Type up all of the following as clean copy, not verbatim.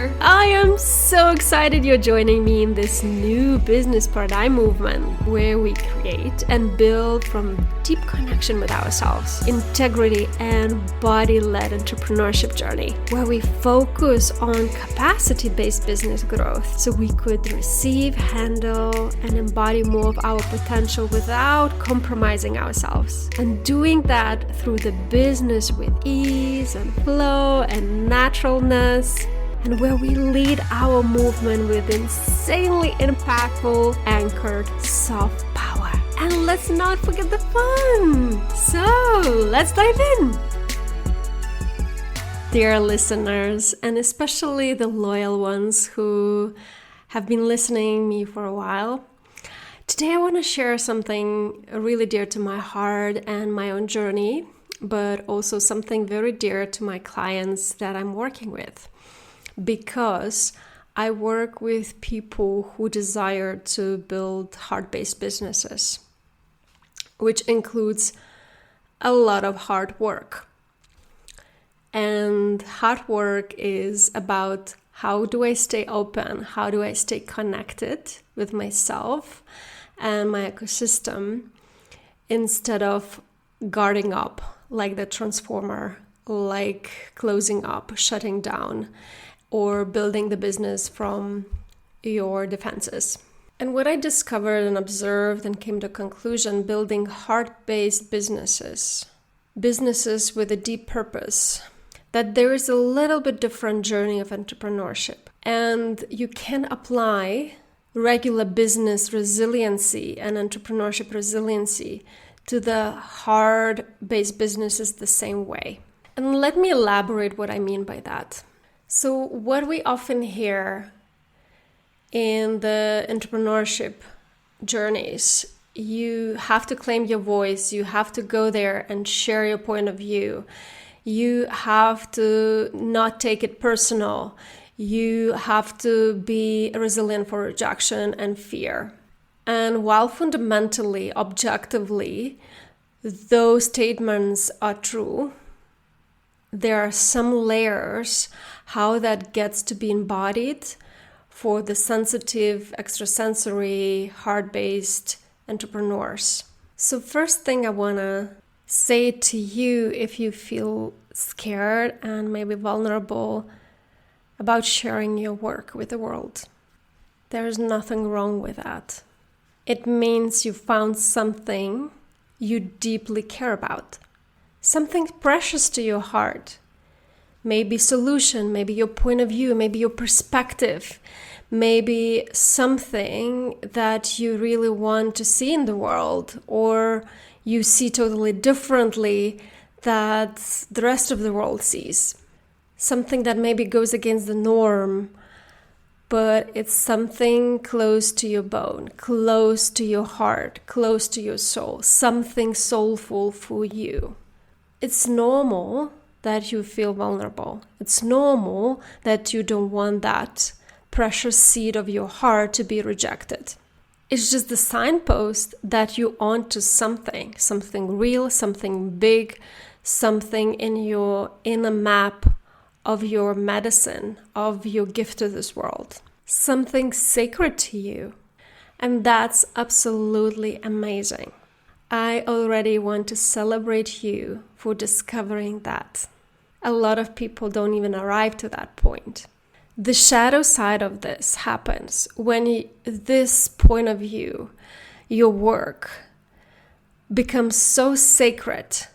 here! I am so excited you're joining me in this new business paradigm movement where we create and build from deep connection with ourselves, integrity and body-led entrepreneurship journey, where we focus on capacity-based business growth so we could receive, handle, and embody more of our potential without compromising ourselves. And doing that through the business with ease and flow and naturalness, and where we lead our movement with insanely impactful, anchored, soft power. And let's not forget the fun! So, let's dive in! Dear listeners, and especially the loyal ones who have been listening to me for a while, today I want to share something really dear to my heart and my own journey, but also something very dear to my clients that I'm working with. Because I work with people who desire to build heart-based businesses, which includes a lot of hard work. And hard work is about how do I stay open, how do I stay connected with myself and my ecosystem instead of guarding up like the transformer, like closing up, shutting down, or building the business from your defenses. And what I discovered and observed and came to a conclusion, building heart-based businesses with a deep purpose, that there is a little bit different journey of entrepreneurship. And you can apply regular business resiliency and entrepreneurship resiliency to the hard-based businesses the same way. And let me elaborate what I mean by that. So what we often hear in the entrepreneurship journeys, you have to claim your voice, you have to go there and share your point of view. You have to not take it personal. You have to be resilient for rejection and fear. And while fundamentally, objectively, those statements are true, there are some layers how that gets to be embodied for the sensitive, extrasensory, heart-based entrepreneurs. So first thing I want to say to you, if you feel scared and maybe vulnerable about sharing your work with the world, there's nothing wrong with that. It means you found something you deeply care about, something precious to your heart. Maybe solution, maybe your point of view, maybe your perspective, maybe something that you really want to see in the world, or you see totally differently that the rest of the world sees. Something that maybe goes against the norm, but it's something close to your bone, close to your heart, close to your soul, something soulful for you. It's normal that you feel vulnerable. It's normal that you don't want that precious seed of your heart to be rejected. It's just the signpost that you onto something real, something big, something in your inner map of your medicine, of your gift to this world, something sacred to you. And that's absolutely amazing. I already want to celebrate you for discovering that. A lot of people don't even arrive to that point. The shadow side of this happens when this point of view, your work, becomes so sacred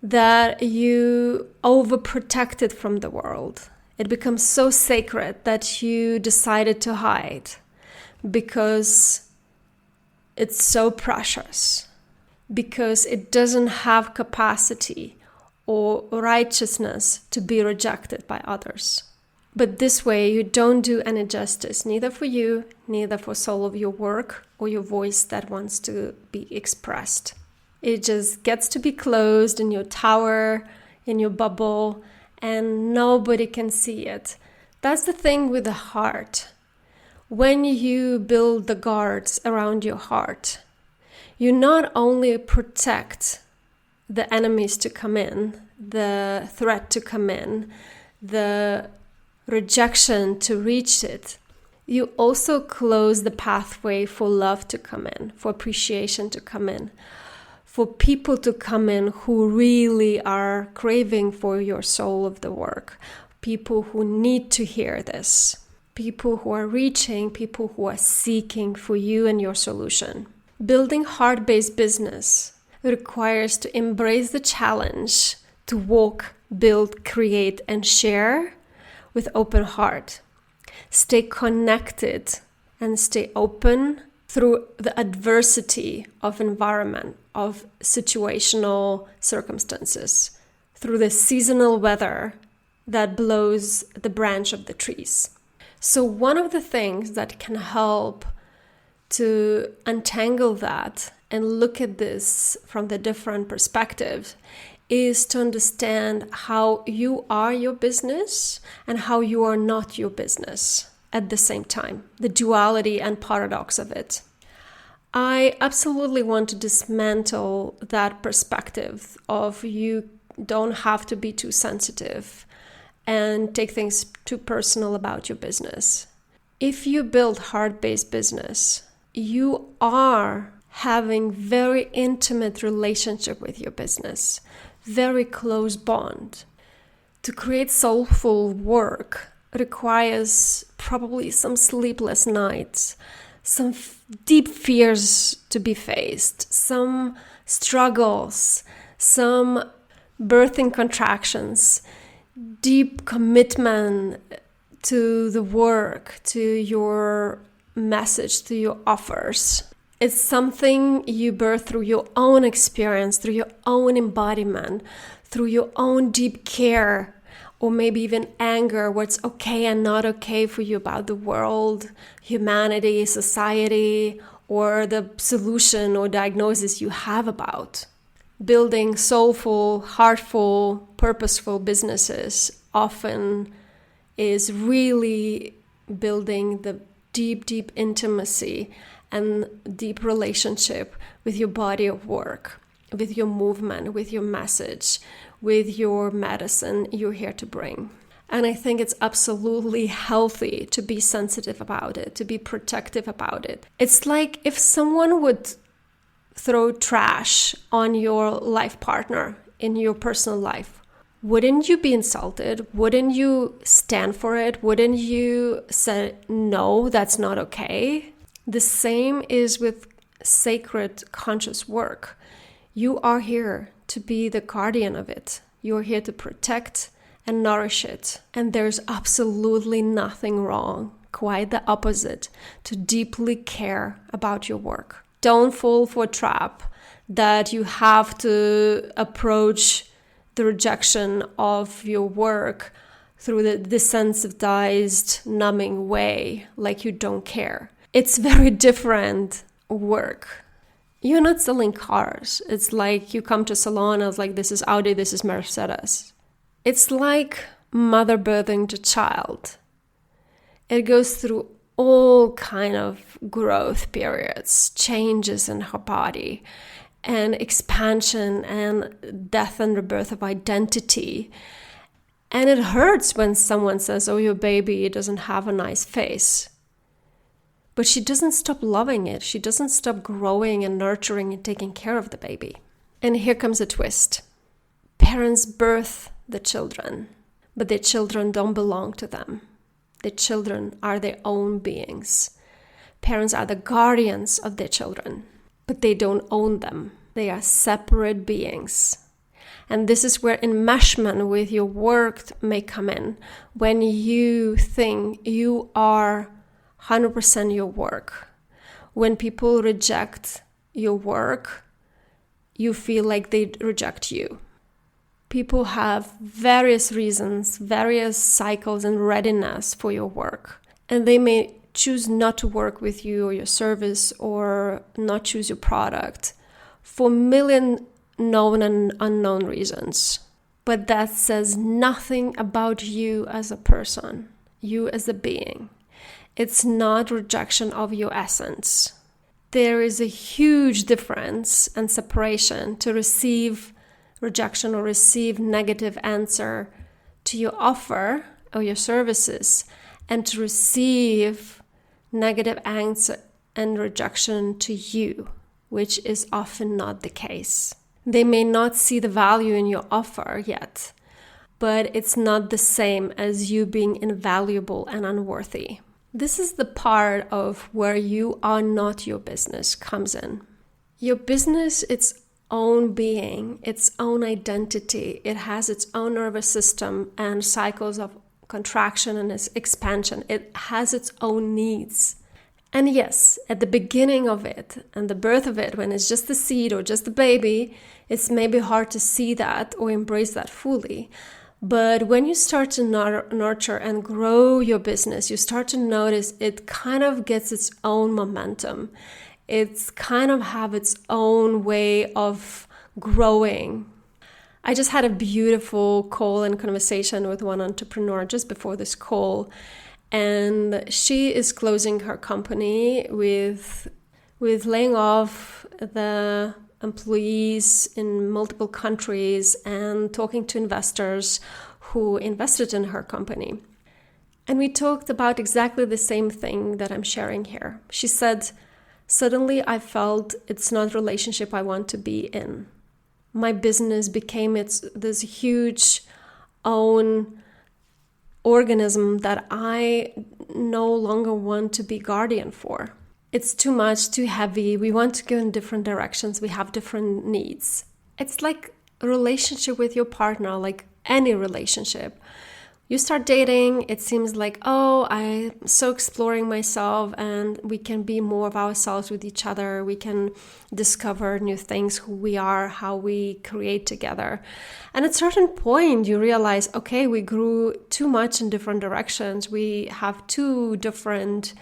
that you overprotect it from the world. It becomes so sacred that you decided to hide because it's so precious, because it doesn't have capacity or righteousness to be rejected by others. But this way you don't do any justice, neither for you, neither for soul of your work or your voice that wants to be expressed. It just gets to be closed in your tower, in your bubble, and nobody can see it. That's the thing with the heart. When you build the guards around your heart, you not only protect the enemies to come in, the threat to come in, the rejection to reach it, you also close the pathway for love to come in, for appreciation to come in, for people to come in who really are craving for your soul of the work, people who need to hear this, people who are reaching, people who are seeking for you and your solution. Building heart-based business requires to embrace the challenge to walk, build, create, and share with open heart. Stay connected and stay open through the adversity of environment, of situational circumstances, through the seasonal weather that blows the branch of the trees. So one of the things that can help to untangle that and look at this from the different perspectives is to understand how you are your business and how you are not your business at the same time, the duality and paradox of it. I absolutely want to dismantle that perspective of you don't have to be too sensitive and take things too personal about your business. If you build heart-based business, you are having very intimate relationship with your business, very close bond. To create soulful work requires probably some sleepless nights, some deep fears to be faced, some struggles, some birthing contractions, deep commitment to the work, to your message, to your offers. It's something you birth through your own experience, through your own embodiment, through your own deep care, or maybe even anger, what's okay and not okay for you about the world, humanity, society, or the solution or diagnosis you have about. Building soulful, heartful, purposeful businesses often is really building the deep intimacy and deep relationship with your body of work, with your movement, with your message, with your medicine you're here to bring. And I think it's absolutely healthy to be sensitive about it, to be protective about it. It's like if someone would throw trash on your life partner in your personal life, wouldn't you be insulted? Wouldn't you stand for it? Wouldn't you say, no, that's not okay? The same is with sacred conscious work. You are here to be the guardian of it. You're here to protect and nourish it. And there's absolutely nothing wrong, quite the opposite, to deeply care about your work. Don't fall for a trap that you have to approach the rejection of your work through the desensitized, numbing way, like you don't care. It's very different work. You're not selling cars. It's like you come to a salon and it's like, this is Audi, this is Mercedes. It's like mother birthing a child. It goes through all kind of growth periods, changes in her body, and expansion and death and rebirth of identity. And it hurts when someone says, oh, your baby doesn't have a nice face. But she doesn't stop loving it. She doesn't stop growing and nurturing and taking care of the baby. And here comes a twist. Parents birth the children, but their children don't belong to them. The children are their own beings. Parents are the guardians of their children, but they don't own them. They are separate beings. And this is where enmeshment with your work may come in. When you think you are 100% your work. When people reject your work, you feel like they reject you. People have various reasons, various cycles and readiness for your work. And they may choose not to work with you or your service or not choose your product for a million known and unknown reasons. But that says nothing about you as a person, you as a being. It's not rejection of your essence. There is a huge difference and separation to receive rejection or receive negative answer to your offer or your services and to receive negative answer and rejection to you, which is often not the case. They may not see the value in your offer yet, but it's not the same as you being invaluable and unworthy. This is the part of where you are not your business comes in. Your business, its own being, its own identity, it has its own nervous system and cycles of contraction and its expansion. It has its own needs. And yes, at the beginning of it and the birth of it, when it's just the seed or just the baby, it's maybe hard to see that or embrace that fully. But when you start to nurture and grow your business, you start to notice it kind of gets its own momentum. It's kind of have its own way of growing. I just had a beautiful call and conversation with one entrepreneur just before this call. And she is closing her company with laying off the employees in multiple countries and talking to investors who invested in her company. And we talked about exactly the same thing that I'm sharing here. She said, suddenly I felt it's not a relationship I want to be in. My business became this huge own organism that I no longer want to be guardian for. It's too much, too heavy. We want to go in different directions. We have different needs. It's like a relationship with your partner, like any relationship. You start dating, it seems like, oh, I'm so exploring myself and we can be more of ourselves with each other. We can discover new things, who we are, how we create together. And at a certain point, you realize, okay, we grew too much in different directions. We have two different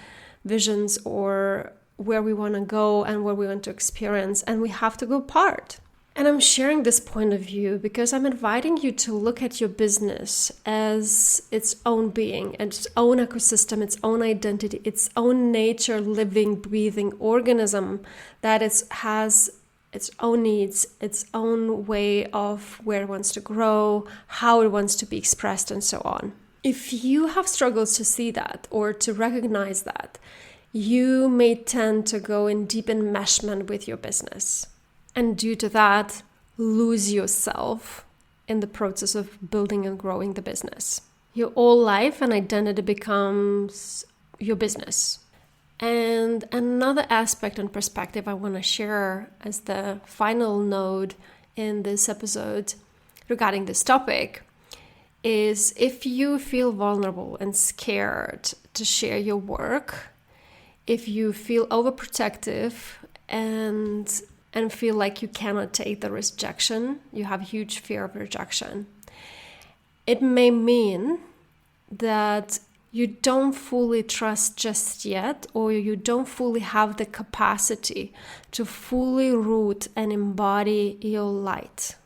visions or where we want to go and where we want to experience, and we have to go apart. And I'm sharing this point of view because I'm inviting you to look at your business as its own being, its own ecosystem, its own identity, its own nature, living, breathing organism that has its own needs, its own way of where it wants to grow, how it wants to be expressed, and so on. If you have struggles to see that or to recognize that, you may tend to go in deep enmeshment with your business. And due to that, lose yourself in the process of building and growing the business. Your whole life and identity becomes your business. And another aspect and perspective I want to share as the final node in this episode regarding this topic is if you feel vulnerable and scared to share your work, if you feel overprotective and feel like you cannot take the rejection, you have huge fear of rejection, it may mean that you don't fully trust just yet, or you don't fully have the capacity to fully root and embody your light.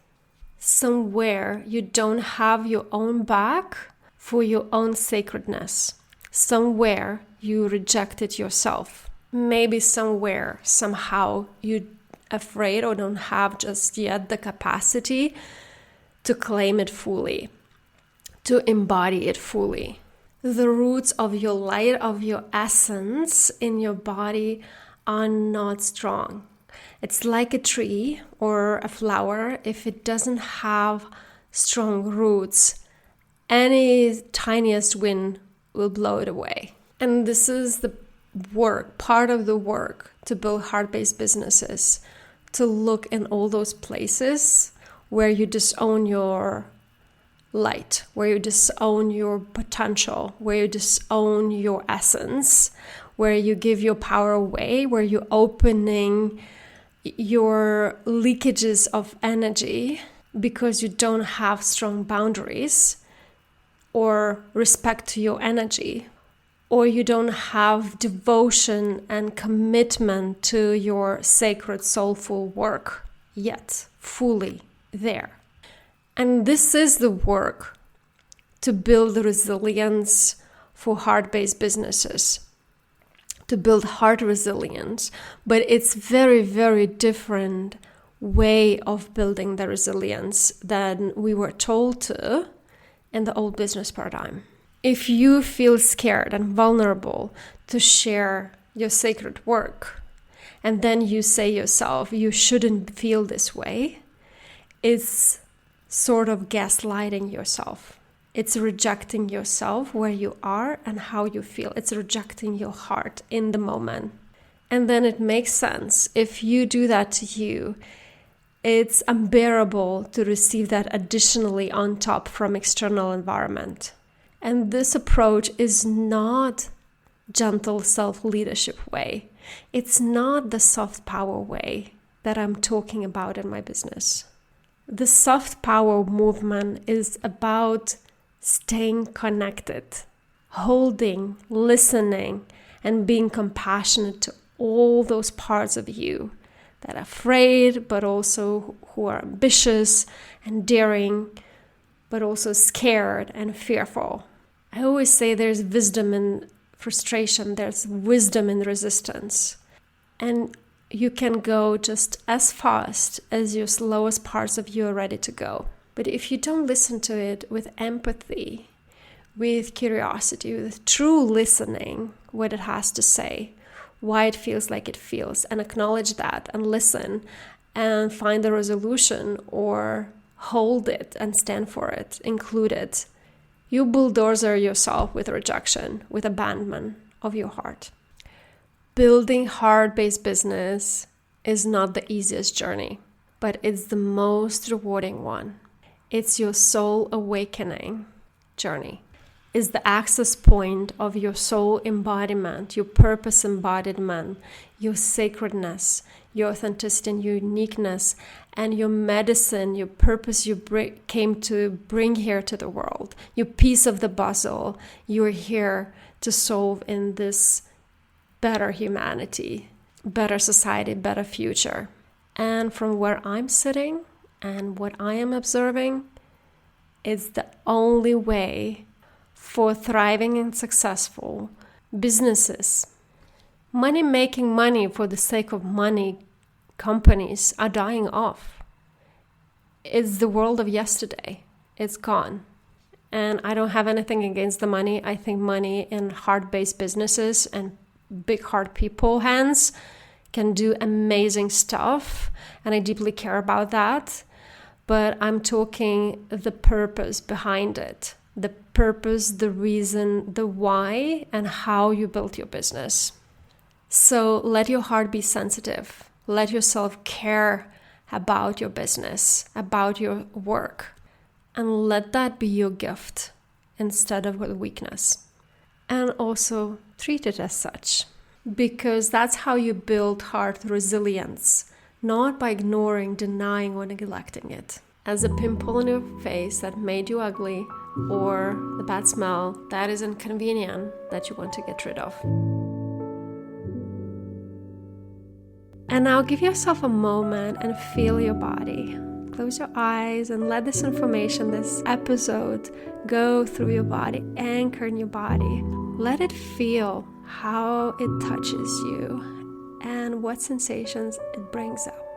Somewhere you don't have your own back for your own sacredness. Somewhere you rejected yourself. Maybe somewhere, somehow, you afraid or don't have just yet the capacity to claim it fully, to embody it fully. The roots of your light, of your essence in your body are not strong. It's like a tree or a flower. If it doesn't have strong roots, any tiniest wind will blow it away. And this is the work, part of the work to build heart-based businesses, to look in all those places where you disown your light, where you disown your potential, where you disown your essence, where you give your power away, where you're opening your leakages of energy because you don't have strong boundaries or respect to your energy, or you don't have devotion and commitment to your sacred soulful work yet, fully there. And this is the work to build the resilience for heart-based businesses, to build heart resilience. But it's very, very different way of building the resilience than we were told to in the old business paradigm. If you feel scared and vulnerable to share your sacred work, and then you say yourself, you shouldn't feel this way, it's sort of gaslighting yourself. It's rejecting yourself where you are and how you feel. It's rejecting your heart in the moment. And then it makes sense. If you do that to you, it's unbearable to receive that additionally on top from external environment. And this approach is not gentle self-leadership way. It's not the soft power way that I'm talking about in my business. The soft power movement is about staying connected, holding, listening, and being compassionate to all those parts of you that are afraid, but also who are ambitious and daring, but also scared and fearful. I always say there's wisdom in frustration, there's wisdom in resistance. And you can go just as fast as your slowest parts of you are ready to go. But if you don't listen to it with empathy, with curiosity, with true listening, what it has to say, why it feels like it feels, and acknowledge that and listen and find a resolution or hold it and stand for it, include it, you bulldozer yourself with rejection, with abandonment of your heart. Building heart-based business is not the easiest journey, but it's the most rewarding one. It's your soul awakening journey. It's the access point of your soul embodiment, your purpose embodiment, your sacredness, your authenticity and your uniqueness, and your medicine, your purpose you came to bring here to the world, your piece of the puzzle you're here to solve in this better humanity, better society, better future. And from where I'm sitting and what I am observing, it's the only way for thriving and successful businesses. Making money for the sake of money companies are dying off. It's the world of yesterday. It's gone. And I don't have anything against the money. I think money in heart-based businesses and big heart people hands can do amazing stuff. And I deeply care about that. But I'm talking the purpose behind it. The purpose, the reason, the why, and how you built your business. So let your heart be sensitive. Let yourself care about your business, about your work. And let that be your gift instead of a weakness. And also treat it as such. Because that's how you build heart resilience. Not by ignoring, denying, or neglecting it. As a pimple on your face that made you ugly, or the bad smell that is inconvenient that you want to get rid of. And now give yourself a moment and feel your body. Close your eyes and let this information, this episode, go through your body, anchor in your body. Let it feel how it touches you and what sensations it brings up.